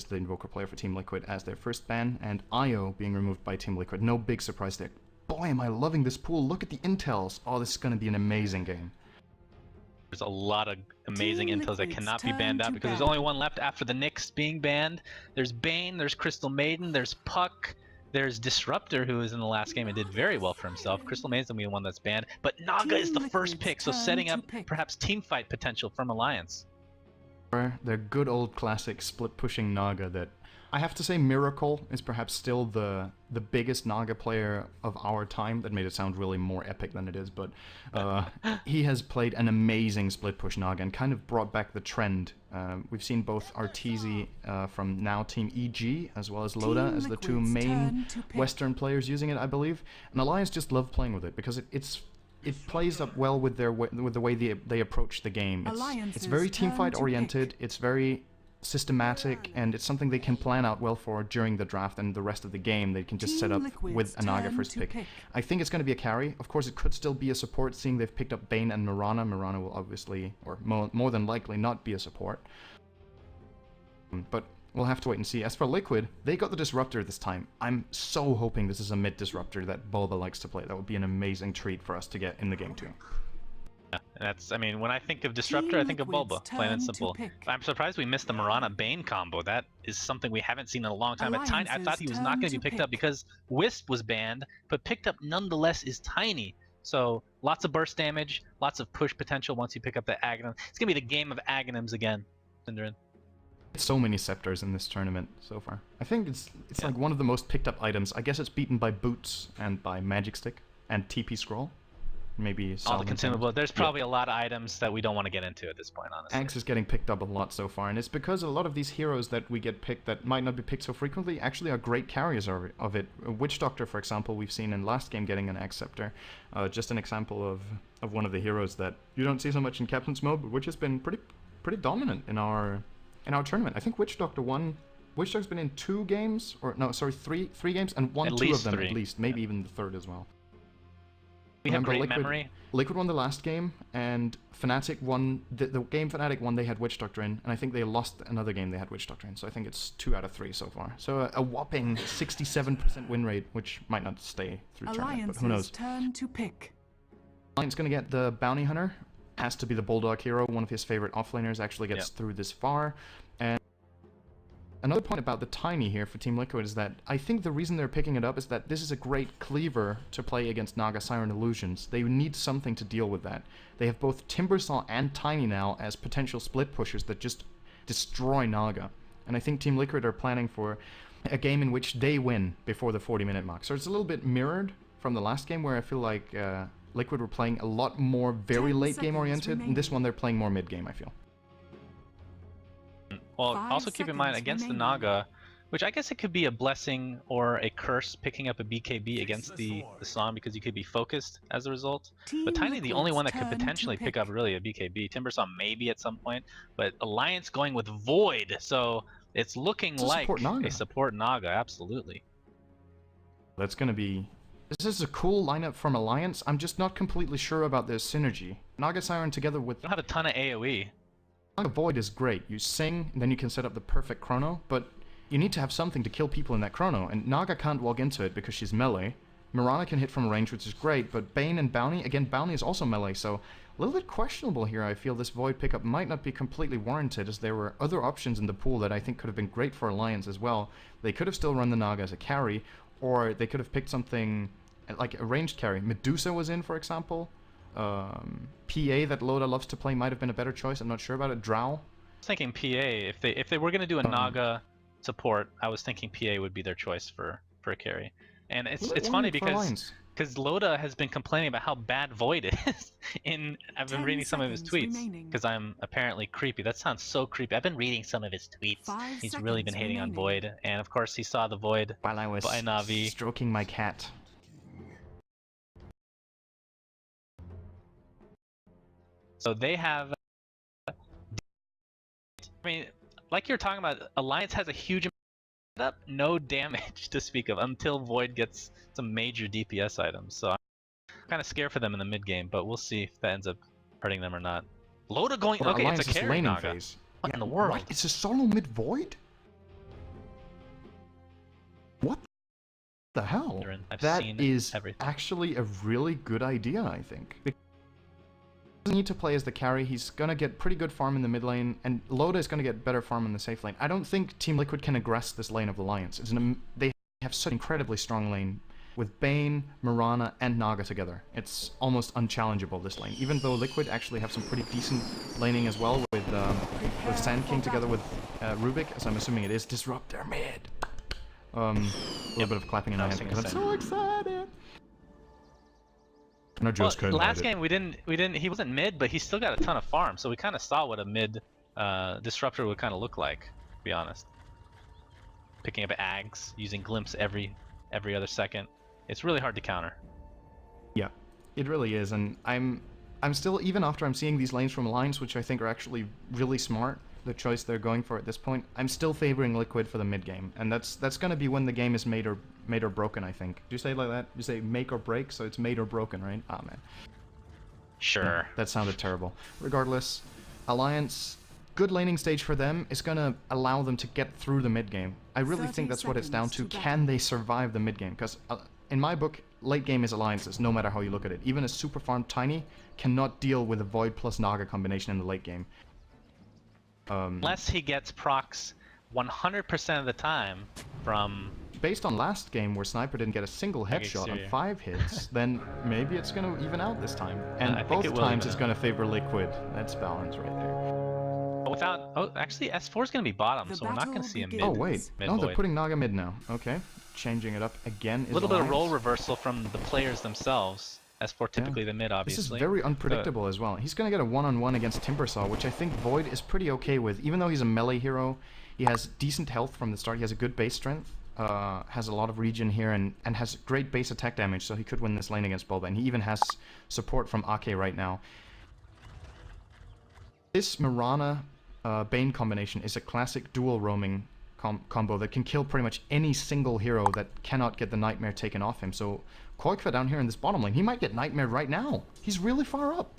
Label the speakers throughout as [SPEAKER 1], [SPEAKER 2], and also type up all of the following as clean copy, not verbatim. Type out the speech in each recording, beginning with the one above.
[SPEAKER 1] the Invoker player for Team Liquid as their first ban, and IO being removed by Team Liquid. No big surprise there. Boy, am I loving this pool. Look at the intels. Oh, this is going to be an amazing game.
[SPEAKER 2] There's a lot of amazing intels that cannot be banned out because there's only one left after the Nyx being banned. There's Bane, there's Crystal Maiden, there's Puck, there's Disruptor, who was in the last game and did very well for himself. Crystal Maiden's gonna be the one that's banned, but Naga is the first pick, so setting up perhaps team fight potential from Alliance.
[SPEAKER 1] Their good old classic split-pushing Naga that I have to say Miracle is perhaps still the biggest Naga player of our time. That made it sound really more epic than it is, but he has played an amazing split-push Naga and kind of brought back the trend. We've seen both Arteezy from now Team EG as well as Loda as the two main Western players using it, I believe. And Alliance just love playing with it because it plays up well with the way they approach the game. It's very teamfight oriented. It's very systematic, and it's something they can plan out well for during the draft and the rest of the game. They can just set up with a Naga first pick. I think it's going to be a carry. Of course, it could still be a support, seeing they've picked up Bane and Mirana. Mirana will obviously, or more than likely, not be a support. But we'll have to wait and see. As for Liquid, they got the Disruptor this time. I'm so hoping this is a mid Disruptor that Bulba likes to play. That would be an amazing treat for us to get in the game too.
[SPEAKER 2] I mean, when I think of Disruptor, I think of Bulba, plain and simple. I'm surprised we missed the Mirana-Bane combo. That is something we haven't seen in a long time. At Tiny, I thought he was not going to be picked up because Wisp was banned, but picked up nonetheless is Tiny. So, lots of burst damage, lots of push potential once you pick up the Aghanim. It's going to be the game of Aghanims again, Synderen.
[SPEAKER 1] So many Scepters in this tournament so far. I think it's like one of the most picked up items. I guess it's beaten by Boots and by Magic Stick and TP Scroll. Maybe
[SPEAKER 2] all the consumable. There's probably a lot of items that we don't want to get into at this point, honestly.
[SPEAKER 1] Axe is getting picked up a lot so far, and it's because a lot of these heroes that we get picked that might not be picked so frequently actually are great carriers of it. Witch Doctor, for example, we've seen in last game getting an Axe Scepter. Just an example of one of the heroes that you don't see so much in Captain's mode, but which has been pretty dominant in our tournament. I think Witch Doctor won. Witch Doctor's been in 2 games, or no, sorry, three games, and won 2 of them at least, maybe even the third as well.
[SPEAKER 2] We have great memory.
[SPEAKER 1] Liquid won the last game, and Fnatic won the game Fnatic won. They had Witch Doctor in, and I think they lost another game they had Witch Doctor in. So I think it's 2 out of 3 so far. So a whopping 67% win rate, which might not stay through tournament, but who knows?
[SPEAKER 3] Turn to pick.
[SPEAKER 1] Alliance gonna get the Bounty Hunter. Has to be the Bulldog hero. One of his favorite offlaners actually gets through this far. And another point about the Tiny here for Team Liquid is that I think the reason they're picking it up is that this is a great cleaver to play against Naga Siren Illusions. They need something to deal with that. They have both Timbersaw and Tiny now as potential split pushers that just destroy Naga. And I think Team Liquid are planning for a game in which they win before the 40-minute mark. So it's a little bit mirrored from the last game where I feel like Liquid were playing a lot more very late game oriented. In this one they're playing more mid game, I feel.
[SPEAKER 2] Well, also keep in mind, against the Naga, which I guess it could be a blessing or a curse picking up a BKB against the Song because you could be focused as a result. But Tiny the only one that could potentially pick up really a BKB. Timbersaw maybe at some point, but Alliance going with Void, so it's looking like a support Naga, absolutely.
[SPEAKER 1] That's going to be... This is a cool lineup from Alliance. I'm just not completely sure about their synergy. Naga Siren together with...
[SPEAKER 2] They don't have a ton of AoE.
[SPEAKER 1] Naga Void is great. You sing, and then you can set up the perfect chrono, but you need to have something to kill people in that chrono, and Naga can't walk into it because she's melee. Mirana can hit from range, which is great, but Bane and Bounty, again, Bounty is also melee, so a little bit questionable here. I feel this Void pickup might not be completely warranted, as there were other options in the pool that I think could have been great for Alliance as well. They could have still run the Naga as a carry, or they could have picked something like a ranged carry. Medusa was in, for example. PA that Loda loves to play might have been a better choice. I'm not sure about it. Drow.
[SPEAKER 2] I was thinking PA. If they were going to do a Naga support, I was thinking PA would be their choice for a carry. And it's funny because Loda has been complaining about how bad Void is. I've been reading some of his tweets because I'm apparently creepy. That sounds so creepy. I've been reading some of his tweets. He's really been hating on Void, and of course he saw the Void
[SPEAKER 1] while I was
[SPEAKER 2] by Na'Vi
[SPEAKER 1] stroking my cat.
[SPEAKER 2] So they have, I mean, like you're talking about, Alliance has a huge amount of no damage to speak of until Void gets some major DPS items. So I'm kind of scared for them in the mid game, but we'll see if that ends up hurting them or not. Loda going, okay, it's a carry Naga. What in the world?
[SPEAKER 1] What? It's a solo mid Void? The hell?
[SPEAKER 2] I've
[SPEAKER 1] that
[SPEAKER 2] seen
[SPEAKER 1] is
[SPEAKER 2] everything.
[SPEAKER 1] actually a really good idea, I think. He doesn't need to play as the carry. He's gonna get pretty good farm in the mid lane, and Loda is gonna get better farm in the safe lane. I don't think Team Liquid can aggress this lane of Alliance. They have such an incredibly strong lane with Bane, Mirana, and Naga together. It's almost unchallengeable, this lane. Even though Liquid actually have some pretty decent laning as well with Sand King together with Rubik, as I'm assuming it is. Disrupt their mid. A little bit of clapping in my hands because I'm so excited.
[SPEAKER 2] Well, last game we didn't. He wasn't mid, but he still got a ton of farm. So we kind of saw what a mid disruptor would kind of look like. To be honest, picking up Ags, using Glimpse every other second. It's really hard to counter.
[SPEAKER 1] Yeah, it really is, and I'm still, even after I'm seeing these lanes from Alliance, which I think are actually really smart, the choice they're going for at this point, I'm still favoring Liquid for the mid game, and that's going to be when the game is made or broken, I think. Do you say it like that? You say make or break, so it's made or broken, right? Ah, man.
[SPEAKER 2] Sure.
[SPEAKER 1] Yeah, that sounded terrible. Regardless, Alliance, good laning stage for them is going to allow them to get through the mid game. I really think that's what it's down to. Can they survive the mid game? Because in my book, late game is Alliances, no matter how you look at it. Even a super farm Tiny cannot deal with a Void plus Naga combination in the late game.
[SPEAKER 2] Unless he gets procs 100% of the time from...
[SPEAKER 1] Based on last game where Sniper didn't get a single headshot on 5 hits, then maybe it's going to even out this time. And both times it's going to favor Liquid. That's balance right there.
[SPEAKER 2] Without... Oh, actually S4 is going to be bottom, so we're not going to see a mid.
[SPEAKER 1] Oh, wait.
[SPEAKER 2] Mid
[SPEAKER 1] no,
[SPEAKER 2] void.
[SPEAKER 1] they're putting Naga mid now. Okay. Changing it up again.
[SPEAKER 2] A little bit of role reversal from the players themselves. S4 typically the mid, obviously.
[SPEAKER 1] This is very unpredictable as well. He's going to get a one-on-one against Timbersaw, which I think Void is pretty okay with. Even though he's a melee hero, he has decent health from the start. He has a good base strength, has a lot of regen here, and has great base attack damage, so he could win this lane against Bulba. And he even has support from Ake right now. This Mirana Bane combination is a classic dual roaming combo that can kill pretty much any single hero that cannot get the Nightmare taken off him. So Koikva down here in this bottom lane, he might get Nightmare right now. He's really far up.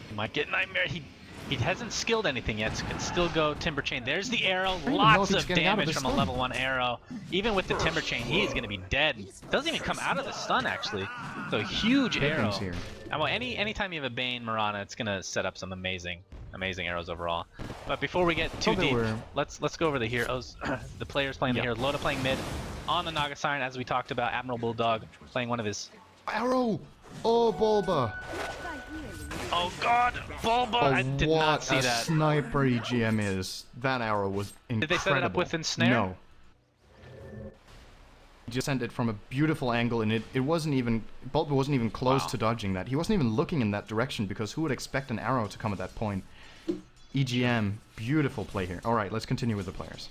[SPEAKER 2] He might get Nightmare. He hasn't skilled anything yet, so can still go Timber Chain. There's the arrow. Lots of damage from a level 1 arrow. Even with the Timber Chain, he is going to be dead. Doesn't even come out of the stun, actually. So huge arrow. Here. Well, anytime you have a Bane Mirana, it's going to set up some amazing arrows overall. But before we get too deep, let's go over the heroes. The players playing the hero. Loda playing mid on the Naga Siren, as we talked about. Admiral Bulldog playing one of his...
[SPEAKER 1] Arrow! Oh, Bulba!
[SPEAKER 2] Oh god, Bulba! I did not see that.
[SPEAKER 1] What a sniper EGM is. That arrow was incredible.
[SPEAKER 2] Did they set it up with ensnare?
[SPEAKER 1] No. He just sent it from a beautiful angle, and it wasn't even... Bulba wasn't even close to dodging that. He wasn't even looking in that direction, because who would expect an arrow to come at that point? EGM, beautiful play here. Alright, let's continue with the players.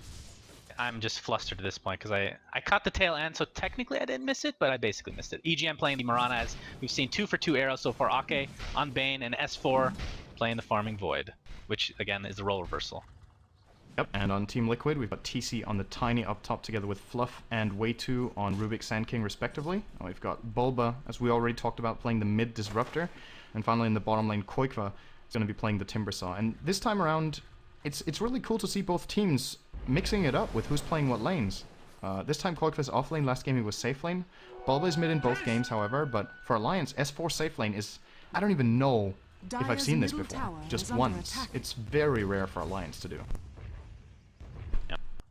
[SPEAKER 2] I'm just flustered at this point because I caught the tail end, so technically I didn't miss it, but I basically missed it. EGM playing the Mirana, as we've seen 2 for 2 arrows so far. Ake on Bane, and S4 playing the Farming Void, which again is the role reversal.
[SPEAKER 1] Yep, and on Team Liquid, we've got TC on the Tiny up top together with Fluff and Way2 on Rubik Sand King respectively. And we've got Bulba, as we already talked about, playing the mid Disruptor. And finally in the bottom lane, Koikva is going to be playing the Timbersaw. And this time around, it's really cool to see both teams mixing it up with who's playing what lanes. This time Koikva's off lane, last game he was safe lane. Bulba is mid in both games, however, but for Alliance, S4 safe lane is... I don't even know if I've seen this before. Just once. It's very rare for Alliance to do.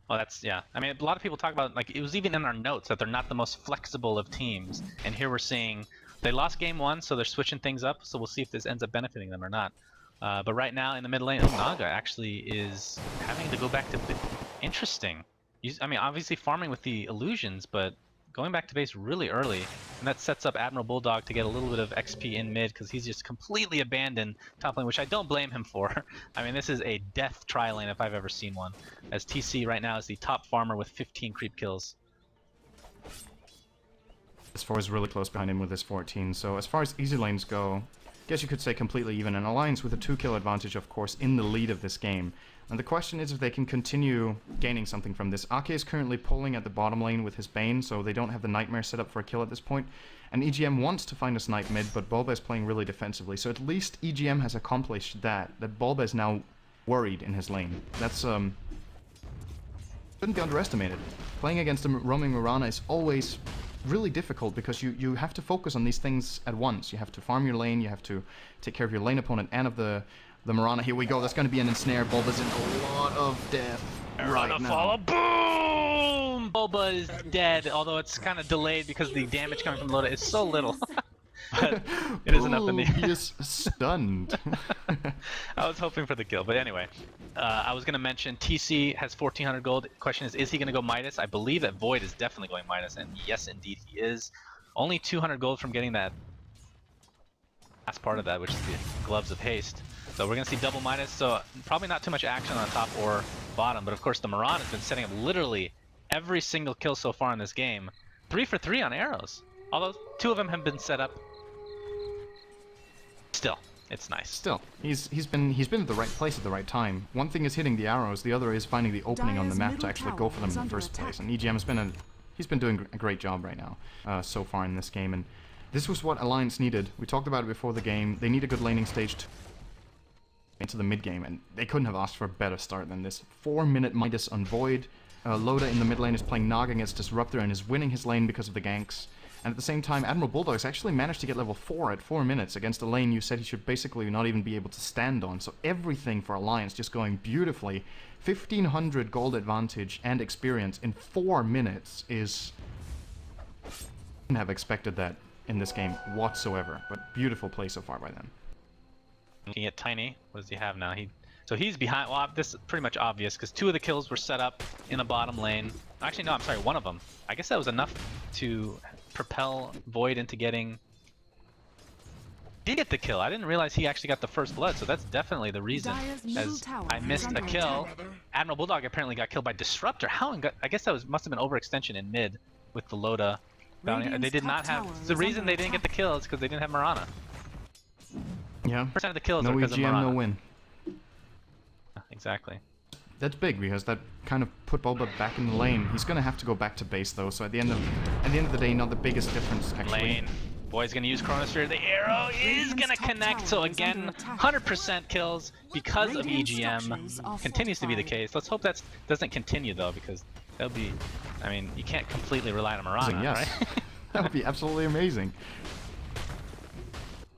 [SPEAKER 2] Well, that's, yeah. I mean, a lot of people talk about, like, it was even in our notes that they're not the most flexible of teams. And here we're seeing they lost game 1, so they're switching things up. So we'll see if this ends up benefiting them or not. But right now in the mid lane, Naga actually is having to go back to... Interesting. I mean, obviously farming with the illusions, but going back to base really early. And that sets up Admiral Bulldog to get a little bit of XP in mid, because he's just completely abandoned top lane, which I don't blame him for. I mean, this is a death tri lane if I've ever seen one. As TC right now is the top farmer with 15 creep kills.
[SPEAKER 1] S4 is really close behind him with his 14, so as far as easy lanes go, I guess you could say completely even. An Alliance with a 2-kill advantage, of course, in the lead of this game. And the question is if they can continue gaining something from this. Ake is currently pulling at the bottom lane with his Bane, so they don't have the Nightmare set up for a kill at this point. And EGM wants to find a snipe mid, but Bulba is playing really defensively. So at least EGM has accomplished that Bulba is now worried in his lane. That's shouldn't be underestimated. Playing against a roaming Mirana is always really difficult because you have to focus on these things at once. You have to farm your lane, you have to take care of your lane opponent and of the Mirana. Here we go, that's going to be an ensnare. Bulba's in a lot of death right now.
[SPEAKER 2] Follow. Boom! Bulba is dead, although it's kind of delayed because the damage coming from Loda is so little. But it is enough in the
[SPEAKER 1] He is stunned.
[SPEAKER 2] I was hoping for the kill, but anyway. I was going to mention TC has 1400 gold. Question is he going to go Midas? I believe that Void is definitely going Midas, and yes, indeed he is. Only 200 gold from getting that last part of that, which is the Gloves of Haste. So we're going to see double Midas, so probably not too much action on top or bottom, but of course the Mirana has been setting up literally every single kill so far in this game. 3 for 3 on arrows, although 2 of them have been set up. Still, it's nice.
[SPEAKER 1] Still, he's been at the right place at the right time. One thing is hitting the arrows, the other is finding the opening on the map to actually go for them in the first place. And EGM has he's been doing a great job right now so far in this game. And this was what Alliance needed. We talked about it before the game. They need a good laning stage into the mid game, and they couldn't have asked for a better start than this. 4-minute Midas on Void. Loda in the mid lane is playing Naga against Disruptor and is winning his lane because of the ganks. And at the same time, Admiral Bulldog's actually managed to get level 4 at 4 minutes against a lane you said he should basically not even be able to stand on. So everything for Alliance just going beautifully. 1500 gold advantage and experience in 4 minutes is... I wouldn't have expected that in this game whatsoever, but beautiful play so far by them.
[SPEAKER 2] Looking at Tiny, what does he have now? So he's behind. Well, this is pretty much obvious because 2 of the kills were set up in the bottom lane. Actually, no, I'm sorry, 1 of them. I guess that was enough to propel Void into getting... He did get the kill. I didn't realize he actually got the first blood, so that's definitely the reason. As I missed a kill, Admiral Bulldog apparently got killed by Disruptor. I guess that must have been overextension in mid with the Loda bounty. They did not have... The reason they didn't get the kill is because they didn't have Mirana.
[SPEAKER 1] Yeah.
[SPEAKER 2] Percent of the kills
[SPEAKER 1] no
[SPEAKER 2] are because
[SPEAKER 1] EGM,
[SPEAKER 2] of Mirana.
[SPEAKER 1] no win.
[SPEAKER 2] Exactly.
[SPEAKER 1] That's big because that kind of put Bulba back in the lane. He's gonna have to go back to base though, so at the end of the day, not the biggest difference actually.
[SPEAKER 2] Lane. Boy's gonna use Chronosphere. The arrow is gonna connect, so again, 100% kills because of EGM. Continues to be the case. Let's hope that doesn't continue though, because that'll be... I mean, you can't completely rely on Mirana,
[SPEAKER 1] yes.
[SPEAKER 2] right?
[SPEAKER 1] That would be absolutely amazing.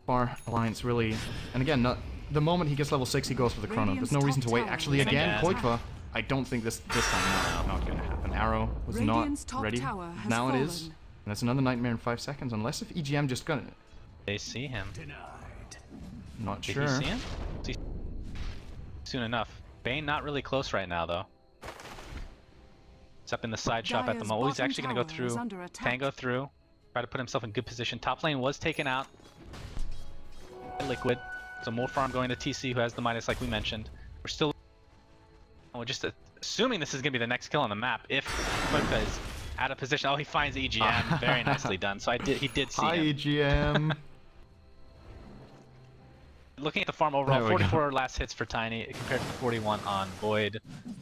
[SPEAKER 1] Alliance really... And again, the moment he gets level 6, he goes for the Chrono. There's no reason to wait. Actually, again, Koikva. I don't think this time not going to happen. Arrow was not ready. Now it is. And that's another nightmare in 5 seconds, unless if EGM just gonna...
[SPEAKER 2] They see him.
[SPEAKER 1] Not
[SPEAKER 2] Did
[SPEAKER 1] sure.
[SPEAKER 2] you see him? Soon enough. Bane not really close right now, though. It's up in the side shop at the moment. He's actually going to go through, Tango through, try to put himself in good position. Top lane was taken out. Liquid. So more farm going to TC, who has the Midas like we mentioned. We're just assuming this is going to be the next kill on the map if Koikva is out of position. Oh, he finds EGM. Very nicely done. So he did see him.
[SPEAKER 1] Hi, EGM.
[SPEAKER 2] Looking at the farm overall, 44 last hits for Tiny compared to 41 on Void.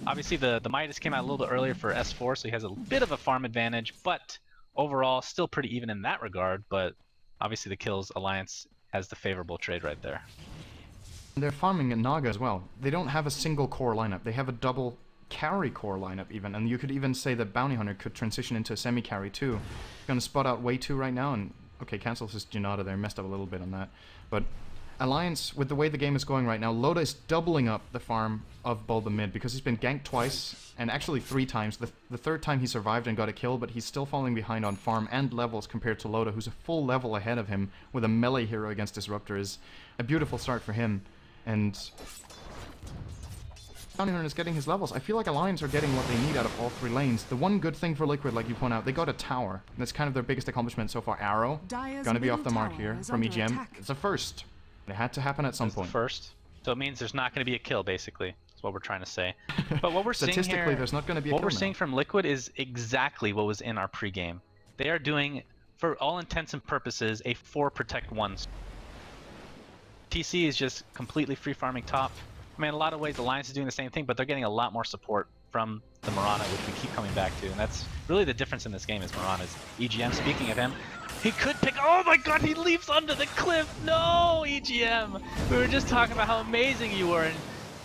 [SPEAKER 2] Obviously, the Midas came out a little bit earlier for S4, so he has a bit of a farm advantage, but overall, still pretty even in that regard. But obviously, the kills Alliance has the favorable trade right there.
[SPEAKER 1] They're farming in Naga as well. They don't have a single core lineup. They have a double carry core lineup even, and you could even say that Bounty Hunter could transition into a semi-carry too. Gonna spot out way 2 right now, and okay, cancels his Janata there, messed up a little bit on that. But Alliance, with the way the game is going right now, Loda is doubling up the farm of Bulba mid because he's been ganked twice, and actually 3 times. The third time he survived and got a kill, but he's still falling behind on farm and levels compared to Loda, who's a full level ahead of him with a melee hero against Disruptor. Is a beautiful start for him. And Bounty Hunter is getting his levels. I feel like Alliance are getting what they need out of all 3 lanes. The one good thing for Liquid, like you point out, they got a tower. That's kind of their biggest accomplishment so far. Arrow, gonna be off the mark here from EGM. It's a first. It had to happen at some point.
[SPEAKER 2] First. So it means there's not going to be a kill, basically. That's what we're trying to say. But what we're seeing
[SPEAKER 1] Statistically,
[SPEAKER 2] here,
[SPEAKER 1] there's not going to be a kill
[SPEAKER 2] what we're seeing from Liquid is exactly what was in our pregame. They are doing, for all intents and purposes, a 4 protect 1. TC is just completely free farming top. I mean, in a lot of ways, Alliance is doing the same thing, but they're getting a lot more support from the Mirana, which we keep coming back to. And that's really the difference in this game is Mirana's EGM. Speaking of him, he could pick... Oh my god, he leaps under the cliff! No, EGM! We were just talking about how amazing you were, and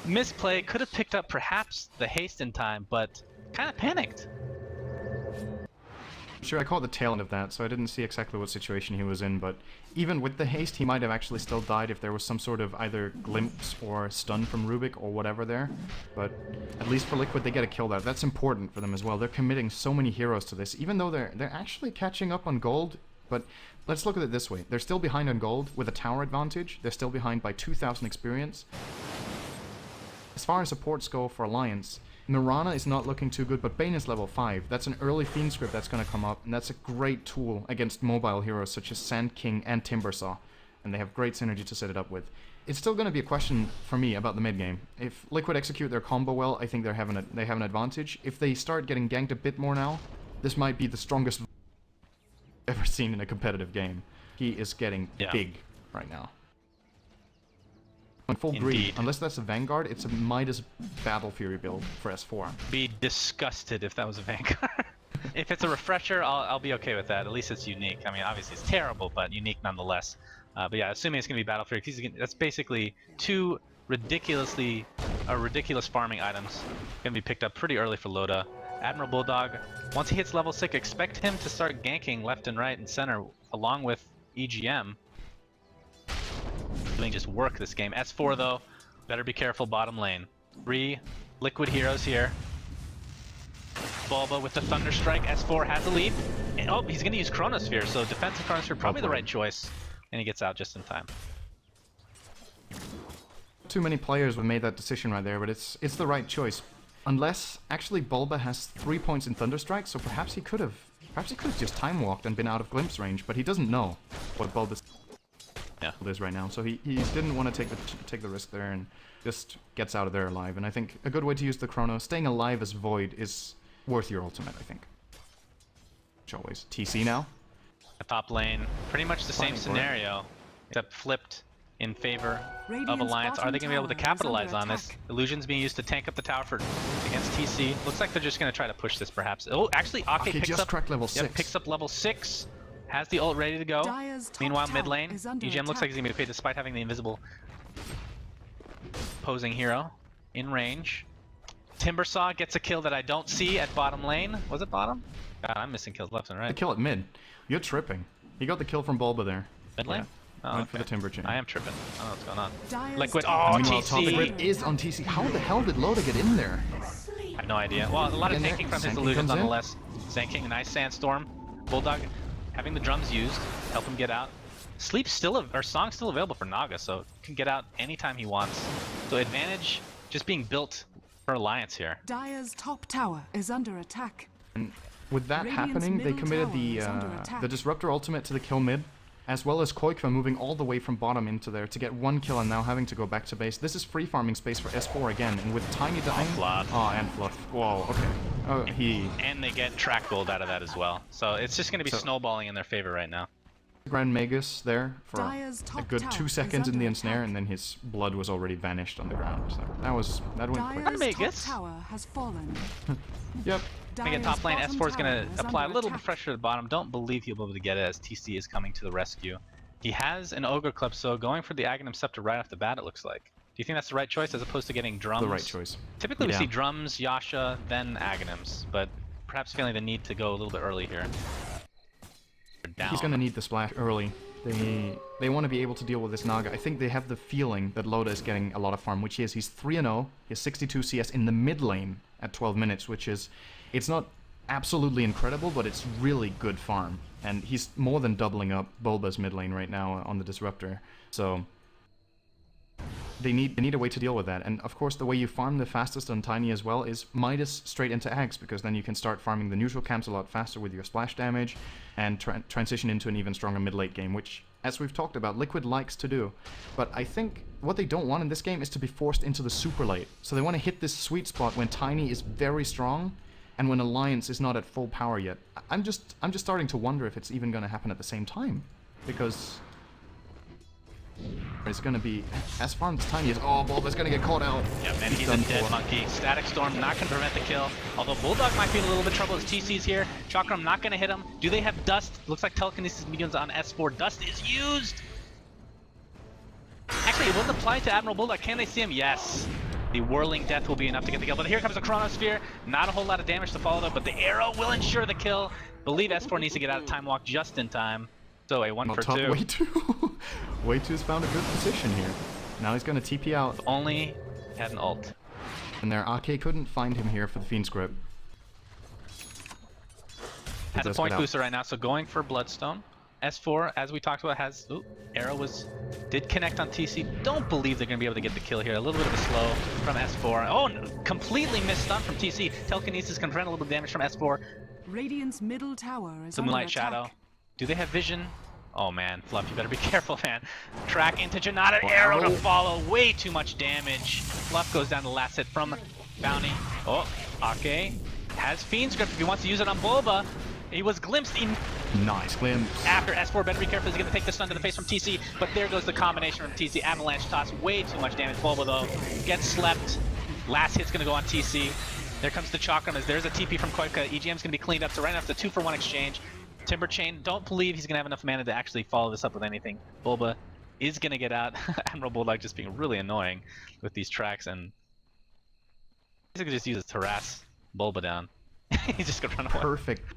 [SPEAKER 2] misplay could have picked up perhaps the haste in time, but kind of panicked.
[SPEAKER 1] Sure, I caught the tail end of that, so I didn't see exactly what situation he was in, but even with the haste, he might have actually still died if there was some sort of either glimpse or stun from Rubik or whatever there. But at least for Liquid, they get a kill there. That's important for them as well. They're committing so many heroes to this, even though they're actually catching up on gold. But let's look at it this way. They're still behind on gold with a tower advantage. They're still behind by 2,000 experience. As far as supports go for Alliance, Mirana is not looking too good, but Bane is level 5. That's an early Fiend script that's going to come up, and that's a great tool against mobile heroes such as Sand King and Timbersaw, and they have great synergy to set it up with. It's still going to be a question for me about the mid game. If Liquid execute their combo well, I think they have an advantage. If they start getting ganked a bit more now, this might be the strongest I've ever seen in a competitive game. He is getting big right now. Full greed. Unless that's a Vanguard, it's a Midas Battle Fury build for S4.
[SPEAKER 2] Be disgusted if that was a Vanguard. If it's a refresher, I'll be okay with that. At least it's unique. I mean, obviously it's terrible, but unique nonetheless. But yeah, assuming it's gonna be Battle Fury, that's basically two ridiculous farming items gonna be picked up pretty early for Loda. Admiral Bulldog, once he hits level 6, expect him to start ganking left and right and center along with EGM. Doing just work this game. S4 though, better be careful bottom lane. 3 Liquid heroes here. Bulba with the Thunder Strike. S4 has a lead. And, oh, he's going to use Chronosphere, so defensive Chronosphere probably the right choice. And he gets out just in time.
[SPEAKER 1] Too many players would have made that decision right there, but it's the right choice. Unless actually Bulba has 3 points in Thunder Strike, so perhaps he could have just time walked and been out of glimpse range, but he doesn't know what Bulba's is right now, so he didn't want to take the risk there and just gets out of there alive. And I think a good way to use the Chrono, staying alive as Void, is worth your ultimate, I think. Which always. TC now.
[SPEAKER 2] A top lane, pretty much the same scenario, except flipped in favor of Alliance. Are they going to be able to capitalize on this? Illusion's being used to tank up the tower against TC. Looks like they're just going to try to push this perhaps. Oh, actually, Ake picks up
[SPEAKER 1] level 6.
[SPEAKER 2] Yep, picks up level 6. Has the ult ready to go. Meanwhile, mid lane, EGM looks like he's going to be okay despite having the invisible opposing hero in range. Timbersaw gets a kill that I don't see at bottom lane. Was it bottom? God, I'm missing kills left and right.
[SPEAKER 1] The kill at mid. You're tripping. He got the kill from Bulba there.
[SPEAKER 2] Mid lane?
[SPEAKER 1] Yeah. Went for the Timber chain.
[SPEAKER 2] I am tripping. I don't know what's going on. Liquid.
[SPEAKER 1] Oh,
[SPEAKER 2] TC!
[SPEAKER 1] Liquid is on TC. How the hell did Loda get in there?
[SPEAKER 2] I have no idea. Well, a lot of tanking from his illusions nonetheless. Sand King, nice Sandstorm. Bulldog having the drums used, help him get out. Sleep's still, or Song's still available for Naga, so can get out anytime he wants. So advantage just being built for Alliance here.
[SPEAKER 3] Dire's top tower is under attack.
[SPEAKER 1] And with that happening, they committed the Disruptor ultimate to the kill mid, as well as Koikva moving all the way from bottom into there to get 1 kill and now having to go back to base. This is free farming space for S4 again, and with Tiny dying... and Fluff. Whoa, okay. Oh,
[SPEAKER 2] And they get track gold out of that as well. So it's just going to be snowballing in their favor right now.
[SPEAKER 1] Grand Magus there for a good 2 seconds in the ensnare, and then his blood was already vanished on the ground. So that went quick.
[SPEAKER 2] Grand Magus?
[SPEAKER 3] Tower has fallen.
[SPEAKER 1] Yep.
[SPEAKER 2] Again, top lane, S4 is going to apply a little bit pressure to the bottom. Don't believe he'll be able to get it as TC is coming to the rescue. He has an Ogre Club, so going for the Aghanim Scepter right off the bat, it looks like. Do you think that's the right choice as opposed to getting drums?
[SPEAKER 1] The right choice.
[SPEAKER 2] Typically we see drums, Yasha, then Aghanims, but perhaps feeling the need to go a little bit early here.
[SPEAKER 1] He's going to need the splash early. They want to be able to deal with this Naga. I think they have the feeling that Loda is getting a lot of farm, which he is. He's 3-0. He has 62 CS in the mid lane at 12 minutes, which is... It's not absolutely incredible, but it's really good farm. And he's more than doubling up Bulba's mid lane right now on the Disruptor. So... They need a way to deal with that. And of course, the way you farm the fastest on Tiny as well is Midas straight into Ags, because then you can start farming the neutral camps a lot faster with your splash damage and transition into an even stronger mid-late game, which, as we've talked about, Liquid likes to do. But I think what they don't want in this game is to be forced into the super late. So they want to hit this sweet spot when Tiny is very strong and when Alliance is not at full power yet. I'm just starting to wonder if it's even going to happen at the same time, because... It's gonna be as farmed as Tiny is. Oh, Bulba's gonna get caught out.
[SPEAKER 2] Yep, and he's a dead monkey. Static Storm not gonna prevent the kill. Although Bulldog might be in a little bit of trouble as TC's here. Chakram not gonna hit him. Do they have Dust? Looks like Telekinesis Mediums on S4. Dust is used! Actually, it wasn't applied to Admiral Bulldog. Can they see him? Yes. The Whirling Death will be enough to get the kill, but here comes the Chronosphere. Not a whole lot of damage to follow though, but the arrow will ensure the kill. Believe S4 needs to get out of Time Walk just in time. So a 1 for 2.
[SPEAKER 1] Way2's found a good position here. Now he's going to TP out.
[SPEAKER 2] If only he had an ult.
[SPEAKER 1] And their AK couldn't find him here for the Fiend's Grip.
[SPEAKER 2] Has a point booster right now, so going for Bloodstone. S4, as we talked about, has... Ooh, arrow did connect on TC. Don't believe they're going to be able to get the kill here. A little bit of a slow from S4. Oh, no, completely missed stun from TC. Telekinesis can prevent a little bit of damage from S4.
[SPEAKER 3] Radiant's middle tower is
[SPEAKER 2] The
[SPEAKER 3] under
[SPEAKER 2] Moonlight
[SPEAKER 3] attack.
[SPEAKER 2] Shadow. Do they have vision? Oh man, Fluff, you better be careful, man. Track into Janata, arrow to follow. Way too much damage. Fluff goes down the last hit from Bounty. Oh, Ake has Fiend's Grip if he wants to use it on Bulba. He was glimpsed in.
[SPEAKER 1] Nice glimpse.
[SPEAKER 2] After S4, better be careful. He's going to take the stun to the face from TC, but there goes the combination from TC. Avalanche toss, way too much damage. Bulba though gets slept. Last hit's going to go on TC. There comes the Chakram as there's a TP from Koika. EGM's going to be cleaned up, so right after the 2-for-1 exchange. Timber Chain, don't believe he's going to have enough mana to actually follow this up with anything. Bulba is going to get out. Admiral Bulldog just being really annoying with these tracks, and basically just uses to harass Bulba down. He's just going to run away.
[SPEAKER 1] Perfect.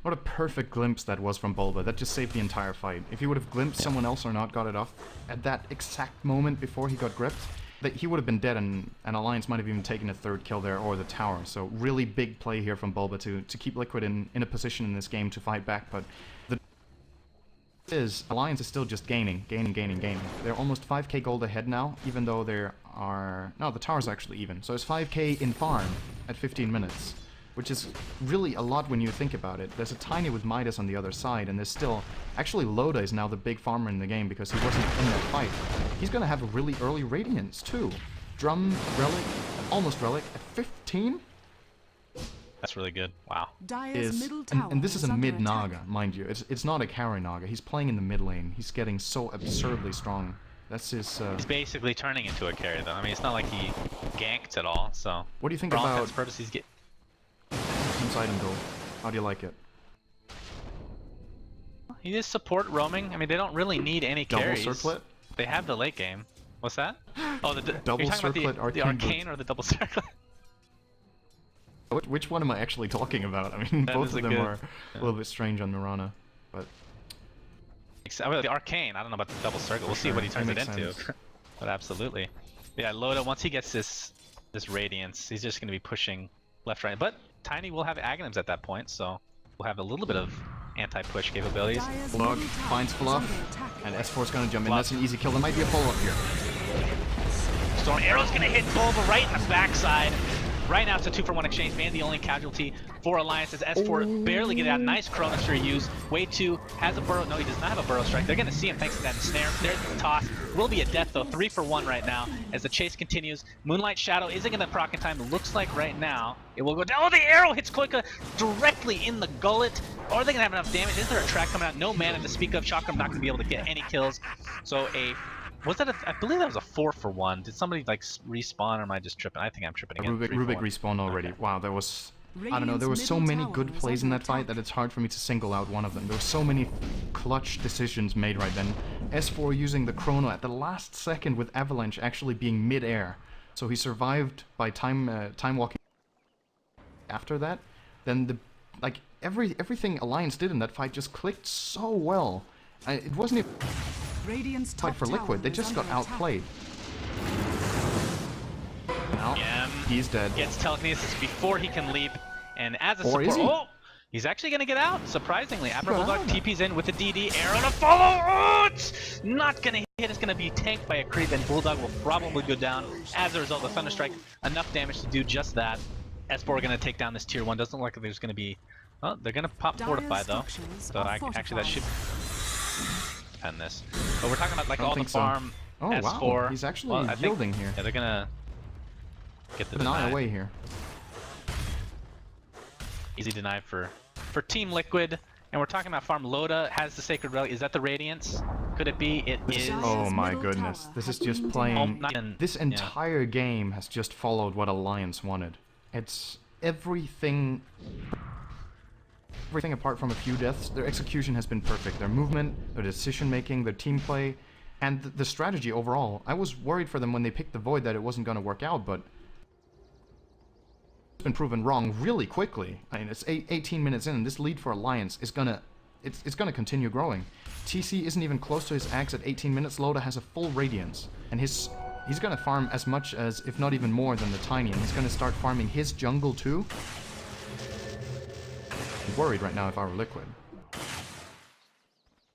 [SPEAKER 1] What a perfect glimpse that was from Bulba. That just saved the entire fight. If he would have glimpsed someone else or not got it off at that exact moment before he got gripped, that he would have been dead, and Alliance might have even taken a third kill there or the tower. So really big play here from Bulba to keep Liquid in a position in this game to fight back. But the is Alliance is still just gaining. They're almost 5k gold ahead now, even though there are... No, the tower's actually even. So it's 5k in farm at 15 minutes. Which is really a lot when you think about it. There's a Tiny with Midas on the other side, and there's still... Actually, Loda is now the big farmer in the game because he wasn't in that fight. He's gonna have a really early Radiance, too. Drum, Relic, almost Relic, at 15?
[SPEAKER 2] That's really good. Wow.
[SPEAKER 1] And this is a mid-Naga, mind you. It's not a carry Naga. He's playing in the mid lane. He's getting so absurdly strong. That's his...
[SPEAKER 2] He's basically turning into a carry, though. I mean, it's not like he ganked at all, so...
[SPEAKER 1] What do you think
[SPEAKER 2] for all
[SPEAKER 1] about...
[SPEAKER 2] intents and purposes, he's
[SPEAKER 1] item build? How do you like it?
[SPEAKER 2] He is support roaming. I mean, they don't really need any carries.
[SPEAKER 1] Double circlet?
[SPEAKER 2] They have the late game. What's that? Oh,
[SPEAKER 1] double
[SPEAKER 2] you're talking
[SPEAKER 1] circlet,
[SPEAKER 2] about the arcane or the double circlet?
[SPEAKER 1] Which one am I actually talking about? I mean, both of them are a little bit strange on Mirana, but...
[SPEAKER 2] The arcane, I don't know about the double circle. We'll see what he turns it into. But absolutely. Yeah, Loda, once he gets this Radiance, he's just going to be pushing left, right. But Tiny will have Aghanims at that point, so we'll have a little bit of anti-push capabilities.
[SPEAKER 1] Blog finds Fluff, and S4's gonna jump in. That's an easy kill. There might be a follow-up here.
[SPEAKER 2] Storm Arrow's gonna hit Bulba right in the backside. Right now it's a 2-for-1 exchange. Van the only casualty for Alliance as S4 barely get out. Nice Chronosphere use. Way2 has a burrow. No, he does not have a burrow strike. They're gonna see him thanks to that snare. There's the toss. Will be a death though. 3-for-1 right now as the chase continues. Moonlight Shadow isn't gonna proc in time. It looks like right now it will go down. Oh, the arrow hits Koika directly in the gullet. Are they gonna have enough damage? Is there a track coming out? No mana to speak of. Chakram not gonna be able to get any kills. So was that I believe that was a 4-for-1. Did somebody like respawn or am I just tripping? I think I'm tripping again.
[SPEAKER 1] Rubik respawned already. Okay. Wow, that was... I don't know, there were so many good plays in that fight that it's hard for me to single out one of them. There were so many clutch decisions made right then. S4 using the chrono at the last second with Avalanche actually being mid-air. So he survived by time walking after that. Then everything Alliance did in that fight just clicked so well. It wasn't even
[SPEAKER 3] Radiant's
[SPEAKER 1] fight for Liquid, they just got outplayed. Now, he's dead.
[SPEAKER 2] Gets telekinesis before he can leap, and as a support, he's actually gonna get out. Surprisingly, Admiral Bulldog TP's in with the DD arrow to follow. Oh, it's not gonna hit. It's gonna be tanked by a creep, and Bulldog will probably go down as a result of Thunderstrike. Enough damage to do just that. S4 are gonna take down this tier 1. Doesn't look like there's gonna be. Well, they're gonna pop Fortify though. So actually that should end this. But we're talking about like all the farm.
[SPEAKER 1] Oh
[SPEAKER 2] S4.
[SPEAKER 1] wow, he's actually yielding here.
[SPEAKER 2] Yeah, they're gonna get the
[SPEAKER 1] deny away here.
[SPEAKER 2] Easy deny for Team Liquid. And we're talking about farm. Loda has the Sacred Relic. Is that the Radiance? Could it be? It is.
[SPEAKER 1] Oh my goodness. This is just playing... This entire game has just followed what Alliance wanted. It's everything apart from a few deaths. Their execution has been perfect. Their movement, their decision making, their team play. And the strategy overall, I was worried for them when they picked the Void that it wasn't going to work out, but it's been proven wrong really quickly. I mean, it's 18 minutes in, and this lead for Alliance is gonna continue growing. TC isn't even close to his axe at 18 minutes. Loda has a full Radiance, and he's gonna farm as much as, if not even more than the Tiny, and he's gonna start farming his jungle too. I'm worried right now if I were Liquid.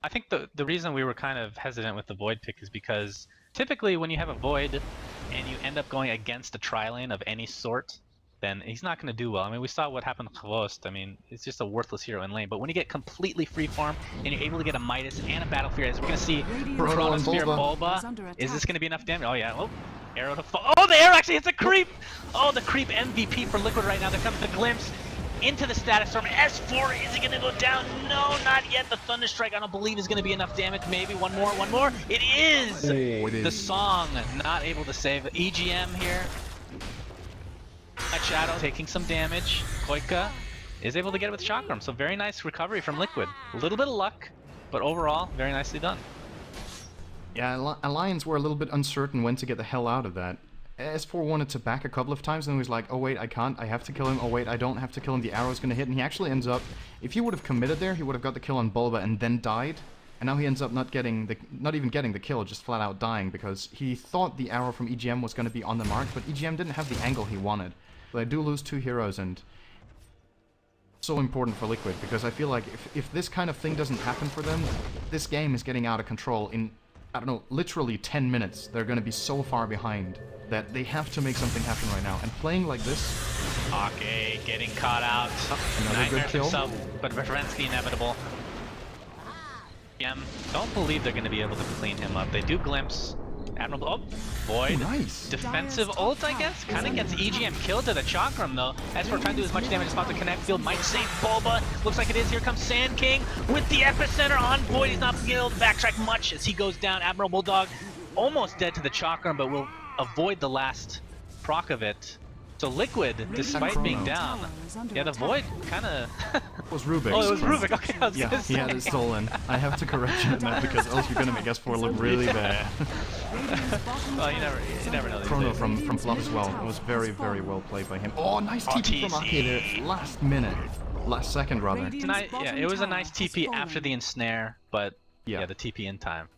[SPEAKER 2] I think the reason we were kind of hesitant with the Void pick is because typically when you have a Void and you end up going against a tri-lane of any sort, then he's not going to do well. I mean, we saw what happened to Khvost. I mean, it's just a worthless hero in lane. But when you get completely free farm and you're able to get a Midas and a Battle Fury, as we're going to see Chronosphere Bulba, is this going to be enough damage? Oh yeah, oh, arrow to fall. Oh, the arrow actually hits a creep! Oh, the creep MVP for Liquid right now. There comes the glimpse into the status storm. S4, is he going to go down? No, not yet. The Thunderstrike, I don't believe, is going to be enough damage. Maybe one more. It is!
[SPEAKER 1] Oh, it is.
[SPEAKER 2] The Song not able to save EGM here. Shadow taking some damage. Koika is able to get it with Chakram, so very nice recovery from Liquid. A little bit of luck, but overall, very nicely done.
[SPEAKER 1] Yeah, Alliance were a little bit uncertain when to get the hell out of that. S4 wanted to back a couple of times, and he was like, oh wait, I can't, I have to kill him, oh wait, I don't have to kill him, the arrow's gonna hit, and he actually ends up, if he would have committed there, he would have got the kill on Bulba and then died, and now he ends up not even getting the kill, just flat out dying, because he thought the arrow from EGM was gonna be on the mark, but EGM didn't have the angle he wanted. But I do lose 2 heroes, and so important for Liquid, because I feel like if this kind of thing doesn't happen for them, this game is getting out of control in, I don't know, literally 10 minutes. They're going to be so far behind that they have to make something happen right now. And playing like this...
[SPEAKER 2] Okay, getting caught out.
[SPEAKER 1] Another good kill.
[SPEAKER 2] Himself, but Referensky inevitable. Don't believe they're going to be able to clean him up. They do glimpse. Admirable. Oh, Void.
[SPEAKER 1] Nice.
[SPEAKER 2] Defensive ult, I guess. Kind of gets EGM killed to the Chakram, though. As for trying to do as much damage as possible, Connect Field might save Bulba. Looks like it is. Here comes Sand King with the epicenter on Void. He's not able to backtrack much as he goes down. Admiral Bulldog almost dead to the Chakram, but will avoid the last proc of it. So Liquid, despite being down, yeah, the Void kind of...
[SPEAKER 1] It was Rubik.
[SPEAKER 2] Oh, it was Rubik. Okay, I was
[SPEAKER 1] yeah, he had it stolen. I have to correct you on that because else you're going to make S4 look really bad.
[SPEAKER 2] Well, you never know these
[SPEAKER 1] Chrono
[SPEAKER 2] days.
[SPEAKER 1] from Fluff as well. It was very, very well played by him. Oh, nice TP from Ake there. Last minute. Last second, rather.
[SPEAKER 2] Yeah, it was a nice TP after the ensnare, but yeah, the TP in time.